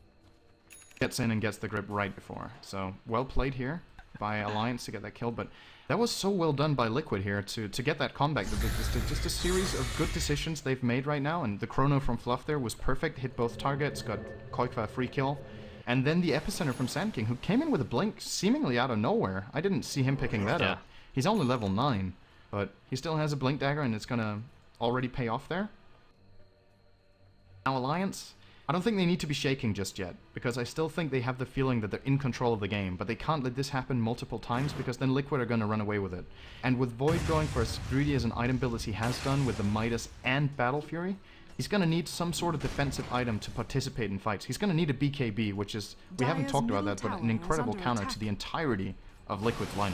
[SPEAKER 1] Gets in and gets the grip right before. So, well played here by Alliance to get that kill, but that was so well done by Liquid here to get that comeback. Just a series of good decisions they've made right now, and the Chrono from Fluff there was perfect, hit both targets, got Koikva a free kill, and then the epicenter from Sand King, who came in with a blink seemingly out of nowhere. I didn't see him picking that up. He's only level 9, but he still has a blink dagger, and it's gonna already pay off there. Now Alliance, I don't think they need to be shaking just yet, because I still think they have the feeling that they're in control of the game, but they can't let this happen multiple times, because then Liquid are going to run away with it. And with Void going for as greedy as an item build as he has done with the Midas and Battle Fury, he's going to need some sort of defensive item to participate in fights. He's going to need a BKB, which is, we haven't talked about that, but an incredible counter to the entirety of Liquid's lineup.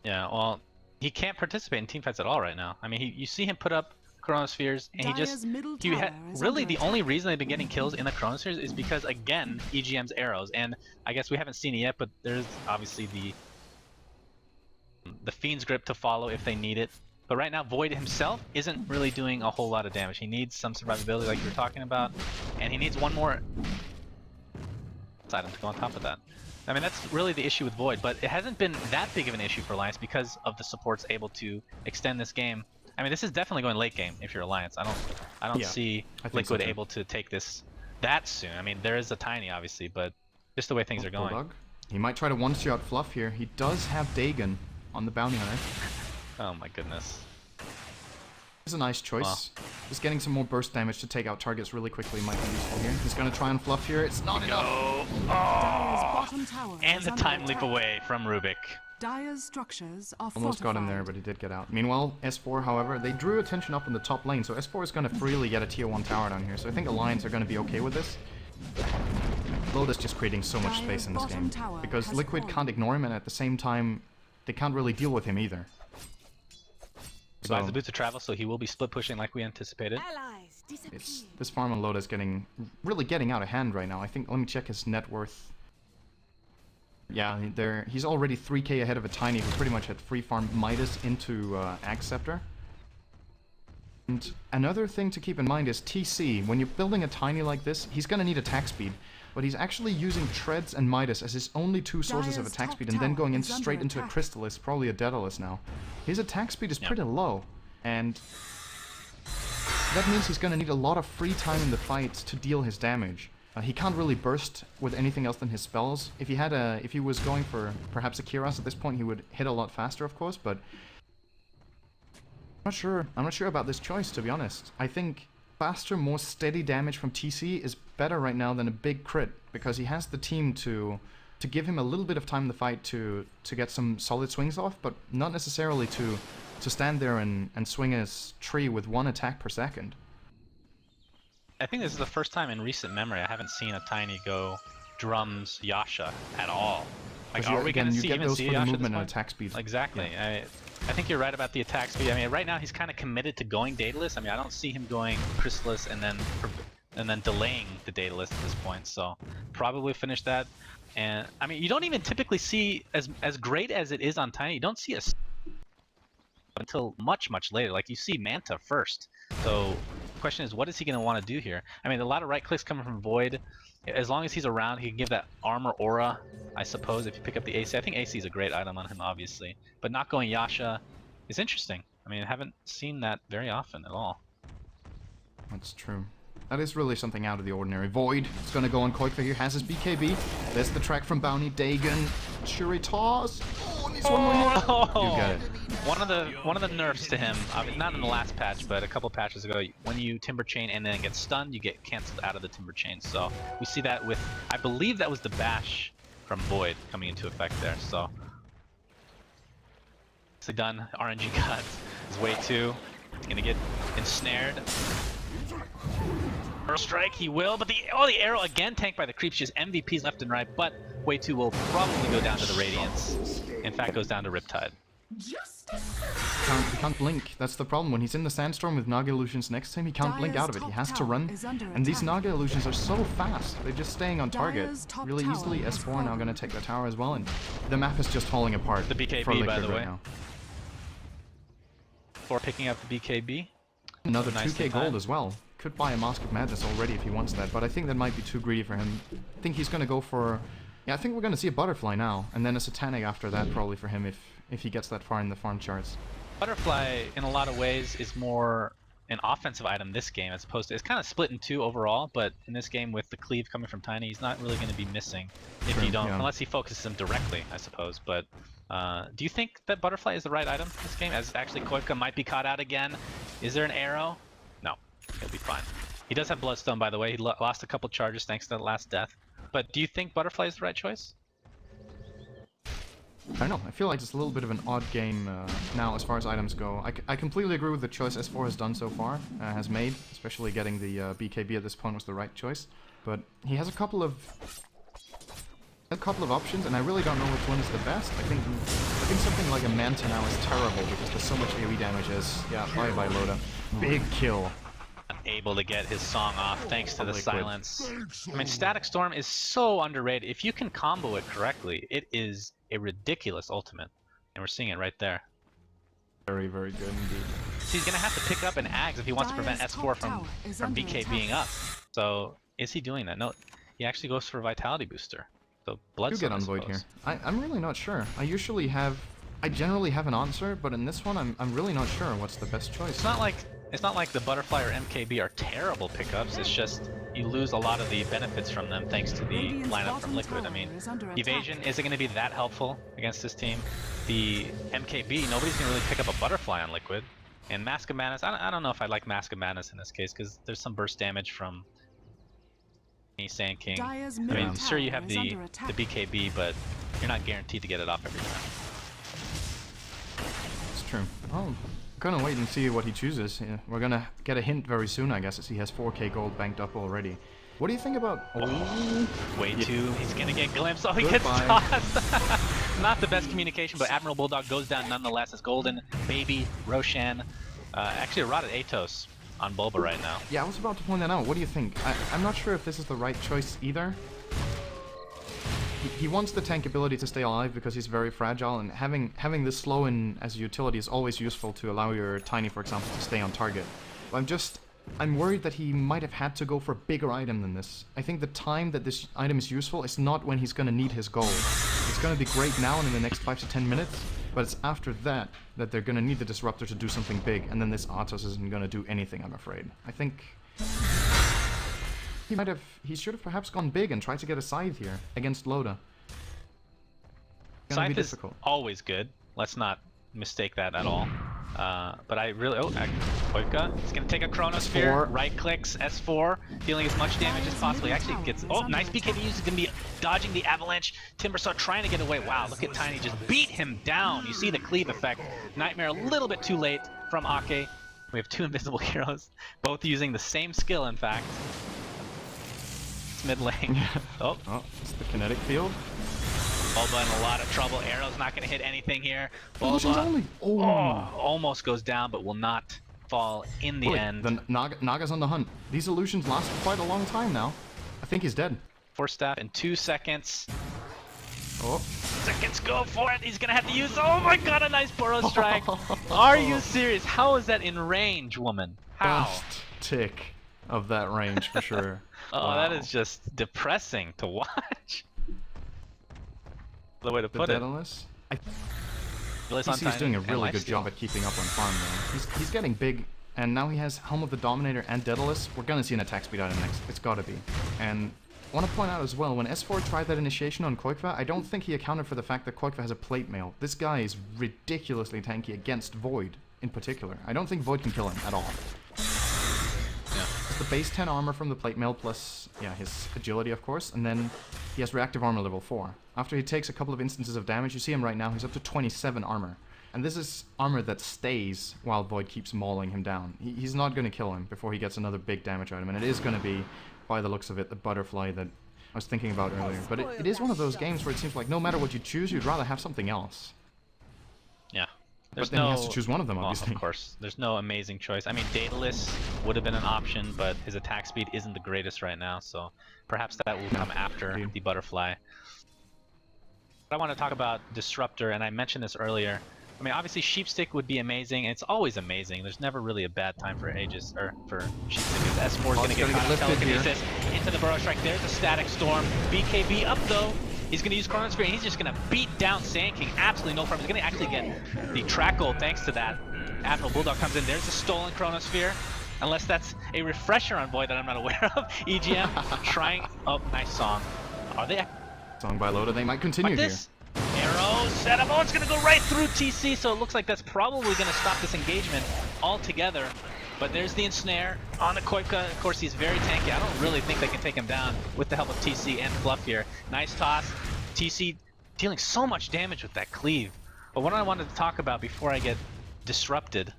[SPEAKER 2] Yeah, well, he can't participate in teamfights at all right now. I mean, you see him put up Chronospheres, and really the only reason they've been getting kills in the Chronospheres is because, again, EGM's arrows, and I guess we haven't seen it yet, but there's obviously the Fiend's Grip to follow if they need it. But right now, Void himself isn't really doing a whole lot of damage. He needs some survivability like you were talking about, and he needs one more item to go on top of that. I mean, that's really the issue with Void, but it hasn't been that big of an issue for Alliance because of the supports able to extend this game. I mean, this is definitely going late game if you're Alliance. I don't see Liquid able to take this that soon. I mean, there is a Tiny, obviously, but just the way things are going.
[SPEAKER 1] Bulldog. He might try to one-shot Fluff here. He does have Dagon on the Bounty Hunter.
[SPEAKER 2] Oh my goodness.
[SPEAKER 1] It's a nice choice. Just getting some more burst damage to take out targets really quickly might be useful here. He's going to try and Fluff here. It's not enough.
[SPEAKER 2] Oh! And the time leap away from Rubik.
[SPEAKER 3] Dire's structures are
[SPEAKER 1] almost got him there, but he did get out. Meanwhile, S4, however, they drew attention up in the top lane, so S4 is going to freely get a tier 1 tower down here, so I think Alliance are going to be okay with this. Loda's just creating so much space in this game, because Liquid can't ignore him, and at the same time, they can't really deal with him either.
[SPEAKER 2] So the boots of travel, so he will be split pushing like we anticipated.
[SPEAKER 4] Allies
[SPEAKER 1] This farm on Loda is really getting out of hand right now. I think, let me check his net worth. Yeah, he's already 3k ahead of a Tiny who pretty much had free farm Midas into Axe Scepter. And another thing to keep in mind is TC. When you're building a Tiny like this, he's gonna need attack speed. But he's actually using Treads and Midas as his only two sources of attack speed, and then going in straight into a Crystallis, probably a Daedalus now. His attack speed is pretty low, and that means he's gonna need a lot of free time in the fight to deal his damage. He can't really burst with anything else than his spells. If he was going for perhaps a Kiras at this point, he would hit a lot faster, of course, but I'm not sure about this choice, to be honest. I think faster, more steady damage from TC is better right now than a big crit, because he has the team to give him a little bit of time in the fight to get some solid swings off, but not necessarily to stand there and swing his tree with 1 attack per second.
[SPEAKER 2] I think this is the first time in recent memory I haven't seen a Tiny go drums Yasha at all. Like, are we going to see even see Yasha
[SPEAKER 1] movement and attack speed?
[SPEAKER 2] Exactly.
[SPEAKER 1] Yeah.
[SPEAKER 2] I think you're right about the attack speed. I mean, right now he's kind of committed to going Daedalus. I mean, I don't see him going Crystallis and then delaying the Daedalus at this point. So probably finish that. And I mean, you don't even typically see, as great as it is on Tiny, you don't see a until much later. Like, you see Manta first. So the question is, what is he going to want to do here? I mean, a lot of right clicks coming from Void. As long as he's around, he can give that armor aura, I suppose, if you pick up the AC. I think AC is a great item on him, obviously. But not going Yasha is interesting. I mean, I haven't seen that very often at all.
[SPEAKER 1] That's true. That is really something out of the ordinary. Void is going to go on Koikva here, has his BKB. There's the track from Bounty, Dagon, Shuritas. Oh, needs one more. You got it.
[SPEAKER 2] One of the nerfs to him, not in the last patch, but a couple patches ago, when you Timber Chain and then get stunned, you get cancelled out of the Timber Chain. So we see that with, I believe that was the bash from Void coming into effect there. So it's done. RNG cut is way too. He's gonna get ensnared. Arrow strike, he will, but the arrow again tanked by the creeps, just MVPs left and right, but Way 2 will probably go down to the Radiance. In fact, goes down to Riptide.
[SPEAKER 1] He can't blink. That's the problem. When he's in the Sandstorm with Naga Illusions next to him, he can't blink out of it. He has to run. And these Naga Illusions are so fast. They're just staying on target really easily. S4 now going to take the tower as well, and the map is just falling apart.
[SPEAKER 2] The BKB, by the way. For picking up the BKB.
[SPEAKER 1] Another 2k gold as well. Could buy a Mask of Madness already if he wants that, but I think that might be too greedy for him. I think he's going to go for... Yeah, I think we're going to see a Butterfly now, and then a Satanic after that probably for him if he gets that far in the farm charts.
[SPEAKER 2] Butterfly, in a lot of ways, is more an offensive item this game, as opposed to... It's kind of split in two overall, but in this game with the cleave coming from Tiny, he's not really going to be missing if you don't... Unless he focuses him directly, I suppose, but... do you think that Butterfly is the right item in this game, as actually Koivka might be caught out again? Is there an arrow? No, he'll be fine. He does have Bloodstone, by the way. He lost a couple charges thanks to that last death. But do you think Butterfly is the right choice?
[SPEAKER 1] I don't know. I feel like it's a little bit of an odd game now as far as items go. I completely agree with the choice S4 has done so far, has made, especially getting the BKB at this point was the right choice. But he has a couple of options, and I really don't know which one is the best. I think something like a Manta now is terrible because there's so much AoE damage as... Yeah, bye Loda. Big kill.
[SPEAKER 2] Unable to get his song off thanks to the silence. I mean, Static Storm is so underrated. If you can combo it correctly, it is a ridiculous ultimate. And we're seeing it right there.
[SPEAKER 1] Very, very good indeed.
[SPEAKER 2] So he's going to have to pick up an Ags if he wants to prevent S4 from BK being up. So, is he doing that? No, he actually goes for a Vitality Booster. So, Bloodstone,
[SPEAKER 1] get on Void here. I'm really not sure. I generally have an answer, but in this one, I'm really not sure what's the best choice.
[SPEAKER 2] It's not like the Butterfly or MKB are terrible pickups. It's just you lose a lot of the benefits from them thanks to the lineup from Liquid. I mean, Evasion isn't going to be that helpful against this team. The MKB, nobody's going to really pick up a Butterfly on Liquid. And Mask of Madness, I don't know if I like Mask of Madness in this case because there's some burst damage from Sand King. I mean, sure you have the BKB, but you're not guaranteed to get it off every time.
[SPEAKER 1] It's true. Oh. Gonna wait and see what he chooses. Yeah, we're gonna get a hint very soon, I guess, as he has 4k gold banked up already. What do you think about...
[SPEAKER 2] Oh, Way 2, he's gonna get glimpsed. Oh, he gets tossed. Not the best communication, but Admiral Bulldog goes down nonetheless as Golden, Baby, Roshan, actually a Rotted Atos on Bulba right now.
[SPEAKER 1] Yeah, I was about to point that out. What do you think? I'm not sure if this is the right choice either. He wants the tank ability to stay alive because he's very fragile, and having this slow in as a utility is always useful to allow your Tiny, for example, to stay on target. But I'm worried that he might have had to go for a bigger item than this. I think the time that this item is useful is not when he's going to need his gold. It's going to be great now and in the next 5 to 10 minutes, but it's after that that they're going to need the Disruptor to do something big, and then this Atos isn't going to do anything, I'm afraid. I think he should have perhaps gone big and tried to get a Scythe here against Loda.
[SPEAKER 2] Scythe is always good. Let's not mistake that at all. But I really... Oh, Koika. He's going to take a Chronosphere, right-clicks, S4, dealing as much damage as possible. He actually gets... Oh, nice BKB use. He's going to be dodging the Avalanche. Timbersaw trying to get away. Wow, look at Tiny just beat him down. You see the cleave effect. Nightmare a little bit too late from Ake. We have two invisible heroes, both using the same skill, in fact. It's mid lane. Oh,
[SPEAKER 1] it's the kinetic field.
[SPEAKER 2] Bulba in a lot of trouble. Arrow's not going to hit anything here. Bulba
[SPEAKER 1] only.
[SPEAKER 2] Almost goes down, but will not fall in the end.
[SPEAKER 1] The Naga's on the hunt. These illusions last quite a long time now. I think he's dead.
[SPEAKER 2] Force staff in 2 seconds.
[SPEAKER 1] Oh.
[SPEAKER 2] Seconds, go for it. He's going to have to use... Oh my god, a nice Burrow Strike. Are you serious? How is that in range, woman? How?
[SPEAKER 1] Best tick of that range, for sure.
[SPEAKER 2] Oh,
[SPEAKER 1] wow.
[SPEAKER 2] That is just depressing to watch. The way to put it.
[SPEAKER 1] Daedalus?
[SPEAKER 2] He's
[SPEAKER 1] doing a really good job at keeping up on farm, though. He's getting big, and now he has Helm of the Dominator and Daedalus. We're gonna see an attack speed item next. It's gotta be. And I want to point out as well, when S4 tried that initiation on Koikva, I don't think he accounted for the fact that Koikva has a plate mail. This guy is ridiculously tanky against Void, in particular. I don't think Void can kill him at all. It's the base 10 armor from the plate mail plus, his agility, of course, and then he has reactive armor level 4. After he takes a couple of instances of damage, you see him right now, he's up to 27 armor. And this is armor that stays while Void keeps mauling him down. He's not going to kill him before he gets another big damage item, and it is going to be, by the looks of it, the butterfly that I was thinking about earlier. But it is one of those games where it seems like no matter what you choose, you'd rather have something else.
[SPEAKER 2] Yeah.
[SPEAKER 1] But then he has to choose one of them, obviously.
[SPEAKER 2] Of course. There's no amazing choice. I mean, Daedalus would have been an option, but his attack speed isn't the greatest right now, so perhaps that will come after the butterfly. But I want to talk about Disruptor, and I mentioned this earlier. I mean, obviously, Sheepstick would be amazing, and it's always amazing. There's never really a bad time for Aegis, or for Sheepstick. S4 is going to get caught on telekinesis into the Burrow Strike. There's a Static Storm. BKB up, though. He's going to use Chronosphere, and he's just going to beat down Sand King. Absolutely no problem. He's going to actually get the track gold thanks to that. Admiral Bulldog comes in. There's a stolen Chronosphere. Unless that's a refresher on Void that I'm not aware of. EGM trying... Oh, nice song. Are they...
[SPEAKER 1] Song by Loda. They might continue here.
[SPEAKER 2] Arrow set up. Oh, it's going to go right through TC, so it looks like that's probably going to stop this engagement altogether. But there's the ensnare on the Koipka. Of course, he's very tanky. I don't really think they can take him down with the help of TC and Fluff here. Nice toss. TC dealing so much damage with that cleave. But what I wanted to talk about before I get disrupted,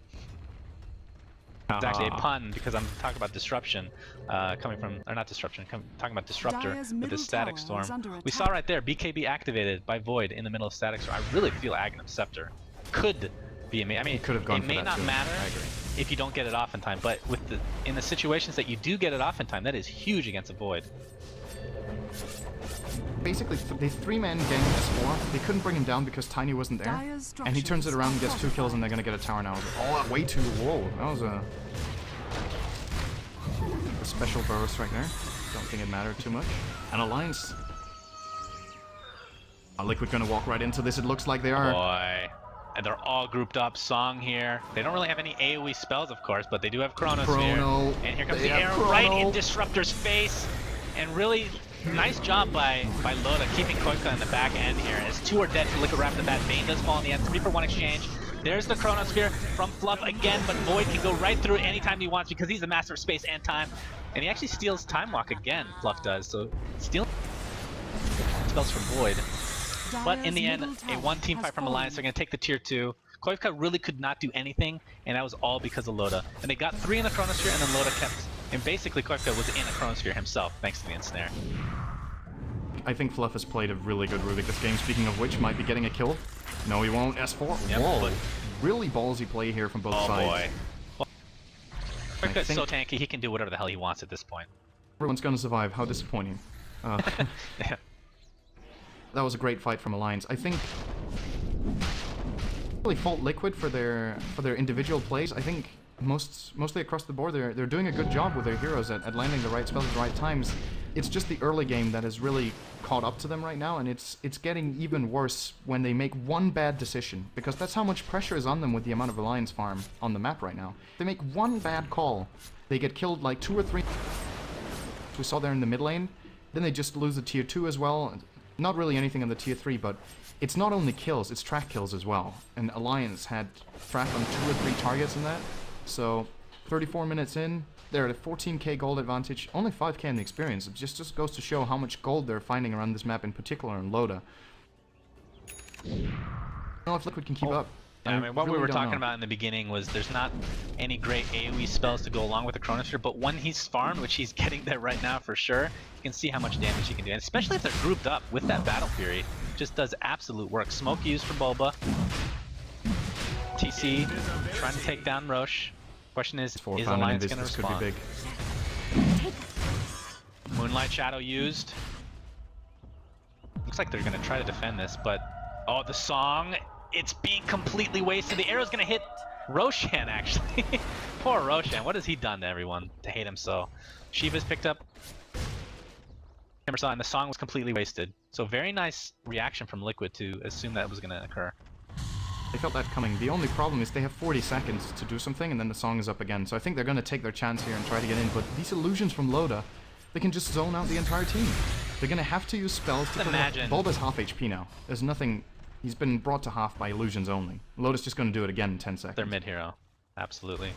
[SPEAKER 2] it's actually a pun because I'm talking about disruption, coming from, or not disruption, talking about Disruptor with the Static Storm. We saw right there, BKB activated by Void in the middle of Static Storm. I really feel Aghanim Scepter could be amazing. I mean, it may not matter if you don't get it off in time, but with in the situations that you do get it off in time, that is huge against a Void.
[SPEAKER 1] Basically, they 3-man gang S4. They couldn't bring him down because Tiny wasn't there. And he turns it around and gets 2 kills and they're gonna get a tower now. Oh, way too low. That was a special Burrow Strike there. Don't think it mattered too much. And Alliance. Liquid gonna walk right into this, it looks like they are.
[SPEAKER 2] Boy. And they're all grouped up. Song here. They don't really have any AoE spells, of course, but they do have Chronosphere. And here comes the arrow right in Disruptor's face. And really nice job by Loda keeping Koika in the back end here. As 2 are dead for Liquid right after that. Vayne does fall in the end. 3 for 1 exchange. There's the Chronosphere from Fluff again, but Void can go right through it anytime he wants because he's a master of space and time. And he actually steals Time Walk again, Fluff does. So stealing spells from Void. But in the end, a 1-team fight from Alliance. They're going to take the tier 2. Koivka really could not do anything, and that was all because of Loda. And they got 3 in the Chronosphere, and then Loda kept... And basically, Koivka was in a Chronosphere himself, thanks to the ensnare.
[SPEAKER 1] I think Fluff has played a really good Rubik this game, speaking of which, might be getting a kill. No, he won't. S4.
[SPEAKER 2] Yep,
[SPEAKER 1] whoa. Really ballsy play here from both sides.
[SPEAKER 2] Oh, boy. Koifka's so tanky, he can do whatever the hell he wants at this point.
[SPEAKER 1] Everyone's gonna survive. How disappointing.
[SPEAKER 2] Yeah.
[SPEAKER 1] That was a great fight from Alliance. I think really fault Liquid for their individual plays. I think mostly across the board they're doing a good job with their heroes at landing the right spells at the right times. It's just the early game that has really caught up to them right now, and it's getting even worse when they make one bad decision, because that's how much pressure is on them with the amount of Alliance farm on the map right now. If they make one bad call, they get killed like 2 or 3. We saw there in the mid lane. Then they just lose the tier 2 as well. Not really anything on the tier 3, but it's not only kills, it's track kills as well. And Alliance had track on 2 or 3 targets in that. So 34 minutes in, they're at a 14k gold advantage, only 5k in the experience. It just goes to show how much gold they're finding around this map, in particular in Loda. I don't know if Liquid can keep up.
[SPEAKER 2] Yeah, I mean, what we were talking about in the beginning was there's not any great AoE spells to go along with the Chronosphere, but when he's farmed, which he's getting there right now for sure, you can see how much damage he can do. And especially if they're grouped up with that Battle Fury, just does absolute work. Smoke used for Boba. TC trying to take down Roche. Question is Alliance going to respond?
[SPEAKER 1] Could be big.
[SPEAKER 2] Moonlight Shadow used. Looks like they're going to try to defend this, but... Oh, the song! It's being completely wasted. The arrow's gonna hit Roshan, actually. Poor Roshan. What has he done to everyone to hate him so? Shiva's picked up Timbersaw, and the song was completely wasted. So very nice reaction from Liquid to assume that was gonna occur.
[SPEAKER 1] They felt that coming. The only problem is they have 40 seconds to do something, and then the song is up again. So I think they're gonna take their chance here and try to get in. But these illusions from Loda, they can just zone out the entire team. They're gonna have to use spells to
[SPEAKER 2] imagine.
[SPEAKER 1] Bulba's half HP now. There's nothing. He's been brought to half by illusions only. Loda's just going to do it again in 10 seconds.
[SPEAKER 2] They're mid-hero. Absolutely.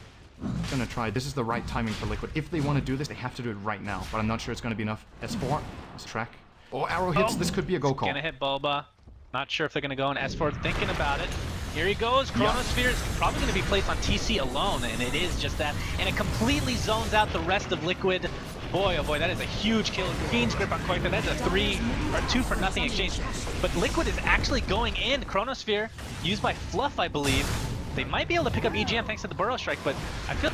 [SPEAKER 1] Going to try. This is the right timing for Liquid. If they want to do this, they have to do it right now. But I'm not sure it's going to be enough. S4. Let's track. Oh, arrow hits. This could be a go call.
[SPEAKER 2] Gonna hit Bulba. Not sure if they're going to go in S4. Thinking about it. Here he goes. Chronosphere is probably going to be placed on TC alone. And it is just that. And it completely zones out the rest of Liquid. Boy, oh boy, that is a huge kill. Fiend's Grip on Koifka. That's a 3 or 2 for nothing exchange. But Liquid is actually going in. Chronosphere, used by Fluff, I believe. They might be able to pick up EGM thanks to the Burrow Strike, but I feel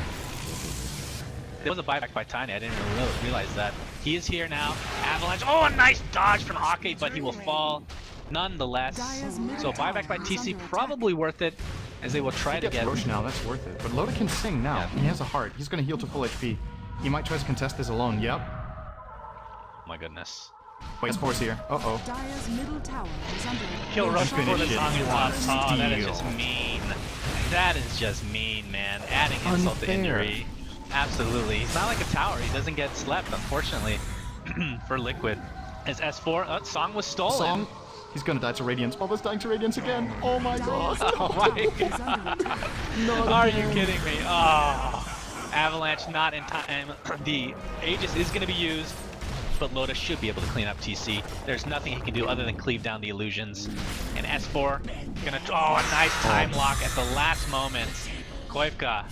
[SPEAKER 2] there was a buyback by Tiny. I didn't really realize that. He is here now. Avalanche. Oh, a nice dodge from Hockey, but he will fall nonetheless. So buyback by TC probably worth it, as they will try to get
[SPEAKER 1] Roche now. That's worth it. But Loda can sing now. Yeah. He has a heart. He's going to heal to full HP. He might try to contest this alone. Yep.
[SPEAKER 2] Oh my goodness.
[SPEAKER 1] Wait, Sport's here. Uh-oh.
[SPEAKER 2] Kill Rush before the song is lost. Oh, that is just mean. That is just mean, man. Adding insult to injury. Absolutely. He's not like a tower. He doesn't get slept, unfortunately, for Liquid. His S4, song was stolen.
[SPEAKER 1] Song? He's gonna die to Radiance. Bubba's dying to Radiance again. Oh my god.
[SPEAKER 2] Oh my god. Are you kidding me? Oh. Avalanche not in time. The Aegis is going to be used, but Loda should be able to clean up TC. There's nothing he can do other than cleave down the illusions. And S4 gonna. Oh, a nice time lock at the last moment. Koifka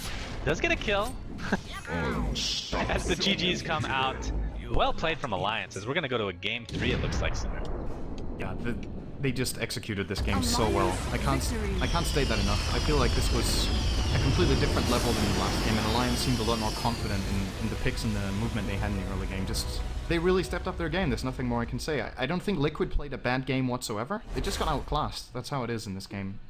[SPEAKER 2] does get a kill as the GGs come out. Well played from Alliance, as we're gonna go to a game 3. It looks like soon.
[SPEAKER 1] Yeah, they just executed this game so well. I can't state that enough. I feel like this was a completely different level than the last game, and Alliance seemed a lot more confident in the picks and the movement they had in the early game. Just, they really stepped up their game. There's nothing more I can say. I don't think Liquid played a bad game whatsoever. They just got outclassed. That's how it is in this game.